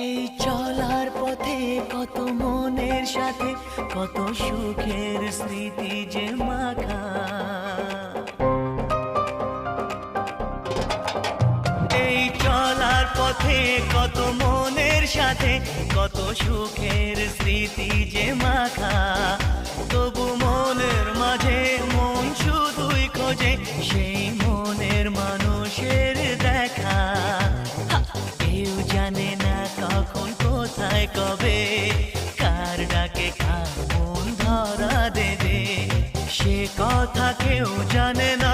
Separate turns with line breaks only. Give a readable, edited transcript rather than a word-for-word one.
এই চলার পথে কত মনের সাথে কত সুখের স্মৃতি যে মাখা। এই চলার পথে কত মনের সাথে কত সুখের স্মৃতি যে মাখা। তবু মনের মাঝে মন শুধুই খোঁজে সেই মনের মানুষের দেখা। কেউ জানে না কখন কোথায় কবে কার ডাকে কার মন ধরা দেবে, সে কথা কেউ জানে না।